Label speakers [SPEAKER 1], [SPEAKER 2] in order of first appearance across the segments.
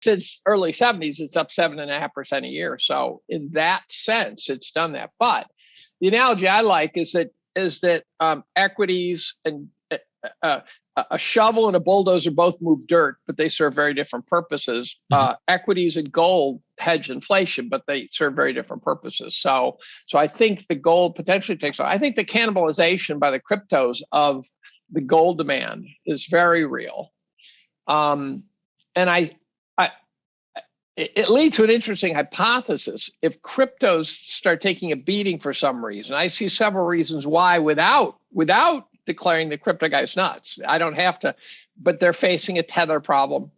[SPEAKER 1] since early 70s, it's up 7.5% a year. So in that sense, it's done that. But the analogy I like is that equities and a shovel and a bulldozer both move dirt, but they serve very different purposes. Equities and gold hedge inflation, but they serve very different purposes. So I think the gold potentially takes off. I think the cannibalization by the cryptos of the gold demand is very real. And it leads to an interesting hypothesis. If cryptos start taking a beating for some reason, I see several reasons why without declaring the crypto guys nuts. I don't have to, but they're facing a tether problem.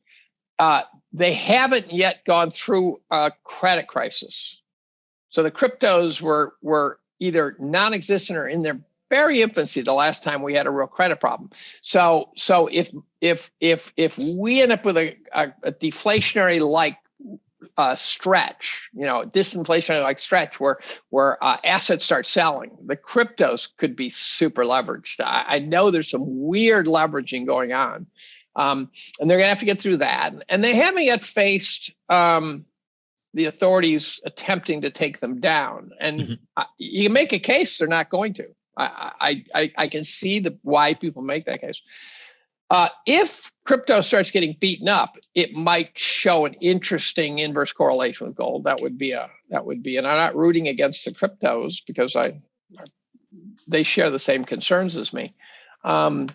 [SPEAKER 1] They haven't yet gone through a credit crisis. So the cryptos were either non-existent or in their very infancy the last time we had a real credit problem. So if we end up with a deflationary like stretch, disinflationary like stretch where assets start selling, the cryptos could be super leveraged. I know there's some weird leveraging going on, and they're gonna have to get through that. And they haven't yet faced the authorities attempting to take them down. And you can make a case they're not going to. I can see why people make that case. If crypto starts getting beaten up, it might show an interesting inverse correlation with gold. That would be, and I'm not rooting against the cryptos because they share the same concerns as me. Do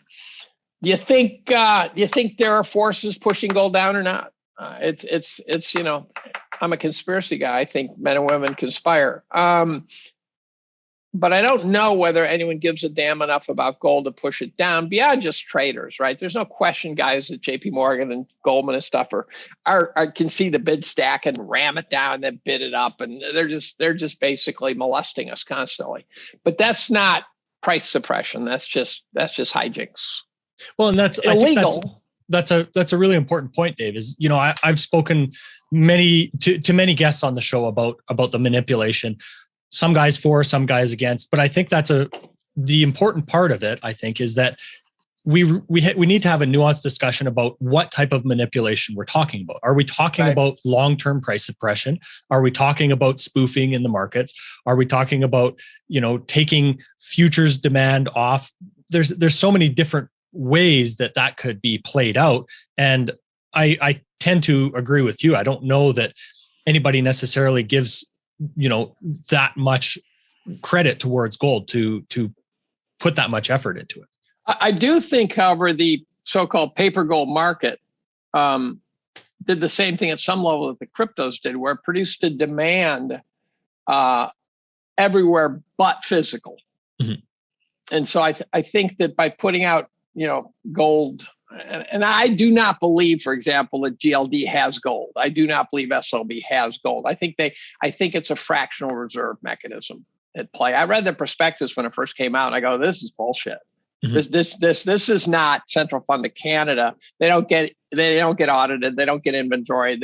[SPEAKER 1] you think there are forces pushing gold down or not? It's I'm a conspiracy guy. I think men and women conspire. But I don't know whether anyone gives a damn enough about gold to push it down beyond just traders, right? There's no question guys at JP Morgan and Goldman and stuff are can see the bid stack and ram it down and then bid it up. And they're just basically molesting us constantly. But that's not price suppression. That's just hijinks.
[SPEAKER 2] Well, and that's illegal. That's a really important point, Dave, is, I've spoken to many guests on the show about the manipulation. Some guys for, some guys against, but I think that's the important part of it. I think is that we need to have a nuanced discussion about what type of manipulation we're talking about. Are we talking about long-term price suppression? Are we talking about spoofing in the markets? Are we talking about taking futures demand off? There's so many different ways that could be played out, and I tend to agree with you. I don't know that anybody necessarily gives that much credit towards gold to put that much effort into it.
[SPEAKER 1] I do think, however, the so-called paper gold market did the same thing at some level that the cryptos did, where it produced a demand everywhere but physical. And so I think that by putting out, gold, and I do not believe, for example, that GLD has gold. I do not believe SLB has gold. I think it's a fractional reserve mechanism at play. I read the prospectus when it first came out, and I go, this is bullshit. This is not Central Fund of Canada. They don't get audited. They don't get inventory.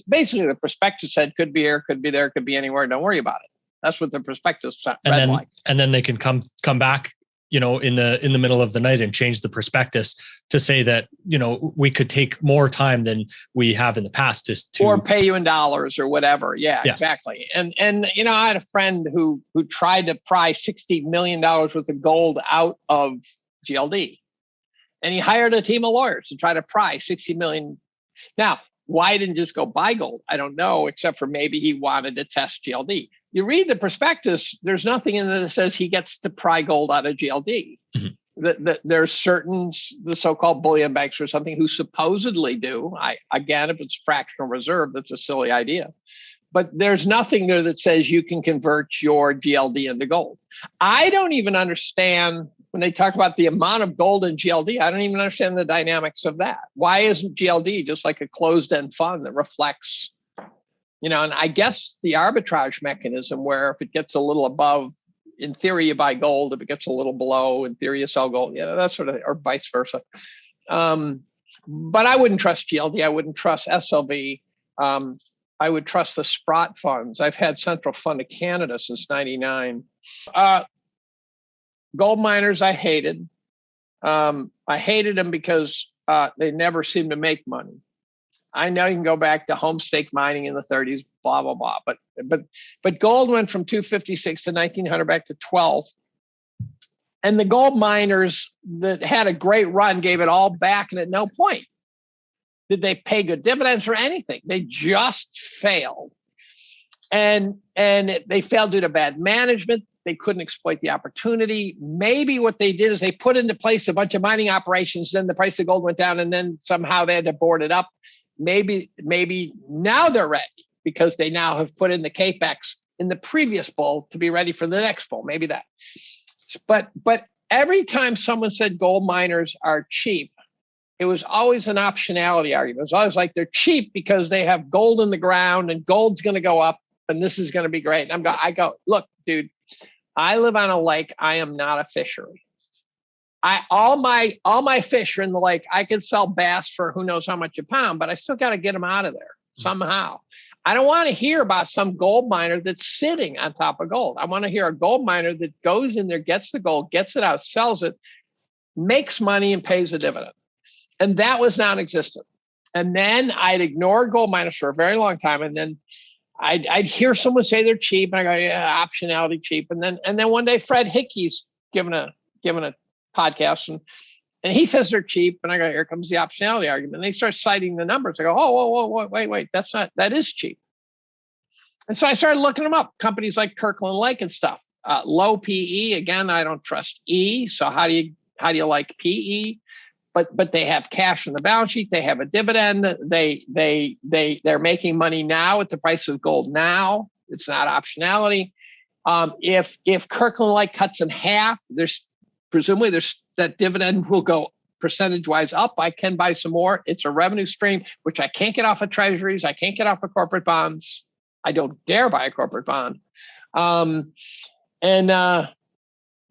[SPEAKER 1] Basically the prospectus said could be here, could be there, could be anywhere. Don't worry about it. That's what the prospectus read like.
[SPEAKER 2] And then they can come back, in the middle of the night and change the prospectus to say that, we could take more time than we have in the past
[SPEAKER 1] or pay you in dollars or whatever. Yeah. Exactly. And I had a friend who tried to pry $60 million worth of gold out of GLD, and he hired a team of lawyers to try to pry 60 million. Now, why he didn't just go buy gold? I don't know, except for maybe he wanted to test GLD. You read the prospectus, there's nothing in there that says he gets to pry gold out of GLD. There's certain, the so-called bullion banks or something who supposedly do. Again, if it's fractional reserve, that's a silly idea. But there's nothing there that says you can convert your GLD into gold. I don't even understand when they talk about the amount of gold in GLD. I don't even understand the dynamics of that. Why isn't GLD just like a closed-end fund that reflects, and I guess the arbitrage mechanism where if it gets a little above, in theory, you buy gold. If it gets a little below, in theory, you sell gold. Yeah, that sort of, or vice versa. But I wouldn't trust GLD. I wouldn't trust SLB. I would trust the Sprott funds. I've had Central Fund of Canada since '99. Gold miners, I hated. I hated them because they never seemed to make money. I know you can go back to home stake mining in the 30s, blah, blah, blah. But gold went from 256 to 1900 back to 12. And the gold miners that had a great run gave it all back. And at no point did they pay good dividends or anything. They just failed. And they failed due to bad management. They couldn't exploit the opportunity. Maybe what they did is they put into place a bunch of mining operations. Then the price of gold went down, and then somehow they had to board it up. Maybe now they're ready because they now have put in the capex in the previous bull to be ready for the next bull. Maybe that. But every time someone said gold miners are cheap, it was always an optionality argument. It was always like they're cheap because they have gold in the ground and gold's going to go up and this is going to be great. And I go, look, dude, I live on a lake. I am not a fishery. All my fish are in the lake. I could sell bass for who knows how much a pound, but I still got to get them out of there somehow. I don't want to hear about some gold miner that's sitting on top of gold. I want to hear a gold miner that goes in there, gets the gold, gets it out, sells it, makes money and pays a dividend. And that was non-existent. And then I'd ignore gold miners for a very long time. And then I'd hear someone say they're cheap, and I go, yeah, optionality cheap. And then one day Fred Hickey's given a podcast, and he says they're cheap, and I go, here comes the optionality argument. And they start citing the numbers. I go, whoa, wait, that is cheap. And so I started looking them up. Companies like Kirkland Lake and stuff, low PE. Again, I don't trust E. So how do you like PE? But they have cash on the balance sheet. They have a dividend. They're making money now at the price of gold now. It's not optionality. If Kirkland Lake cuts in half, presumably that dividend will go percentage-wise up. I can buy some more. It's a revenue stream, which I can't get off of treasuries. I can't get off of corporate bonds. I don't dare buy a corporate bond.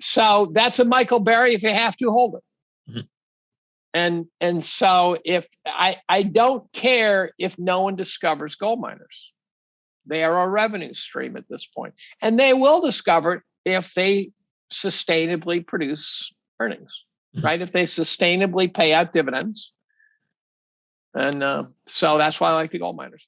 [SPEAKER 1] So that's a Michael Berry. If you have to, hold it. Mm-hmm. And so if I don't care if no one discovers gold miners. They are a revenue stream at this point. And they will discover it if they sustainably produce earnings, right? If they sustainably pay out dividends. And so that's why I like the gold miners.